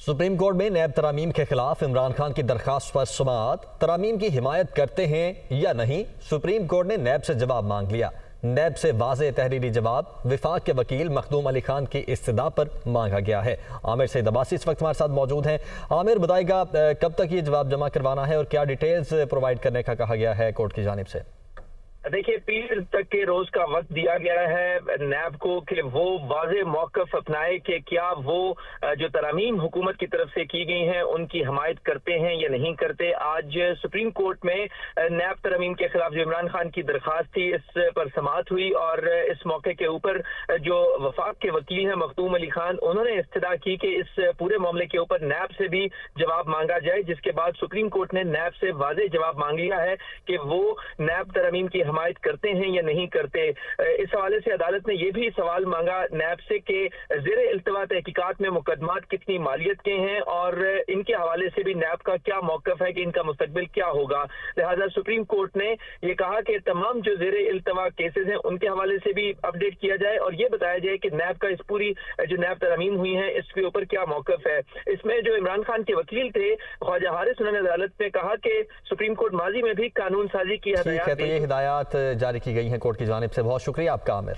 Supreme court میں NAB ترامیم کے خلاف عمران خان کی درخواست پر سماعت، ترامیم کی حمایت کرتے ہیں یا نہیں؟ سپریم کورٹ نے نیب سے جواب مانگ لیا۔ نیب سے واضح تحریری جواب وفاق کے وکیل مخدوم علی خان کی استدعا پر مانگا گیا ہے۔ عامر سعید عباسی اس وقت ہمارے ساتھ موجود ہیں۔ عامر، بتائے گا کب تک یہ جواب جمع کروانا ہے اور کیا ڈیٹیلز پرووائڈ کرنے کا کہا گیا ہے کورٹ کی جانب سے؟ دیکھیے، پیر تک کے روز کا وقت دیا گیا ہے نیب کو کہ وہ واضح موقف اپنائے کہ کیا وہ جو ترامیم حکومت کی طرف سے کی گئی ہیں ان کی حمایت کرتے ہیں یا نہیں کرتے۔ آج سپریم کورٹ میں نیب ترامیم کے خلاف جو عمران خان کی درخواست تھی اس پر سماعت ہوئی، اور اس موقع کے اوپر جو وفاق کے وکیل ہیں مخدوم علی خان، انہوں نے استدعا کی کہ اس پورے معاملے کے اوپر نیب سے بھی جواب مانگا جائے، جس کے بعد سپریم کورٹ نے نیب سے واضح جواب مانگ لیا ہے کہ وہ نیب ترامیم کی حمایت کرتے ہیں یا نہیں کرتے۔ اس حوالے سے عدالت نے یہ بھی سوال مانگا نیب سے کہ زیر التوا تحقیقات میں مقدمات کتنی مالیت کے ہیں اور ان کے حوالے سے بھی نیب کا کیا موقف ہے کہ ان کا مستقبل کیا ہوگا۔ لہذا سپریم کورٹ نے یہ کہا کہ تمام جو زیر التوا کیسز ہیں ان کے حوالے سے بھی اپڈیٹ کیا جائے اور یہ بتایا جائے کہ نیب کا اس پوری جو نیب ترامیم ہوئی ہیں اس کے اوپر کیا موقف ہے۔ اس میں جو عمران خان کے وکیل تھے خواجہ حارث، انہوں نے عدالت میں کہا کہ سپریم کورٹ ماضی میں بھی قانون سازی کی ہدایات جاری کی گئی ہیں کورٹ کی جانب سے۔ بہت شکریہ آپ کا عامر۔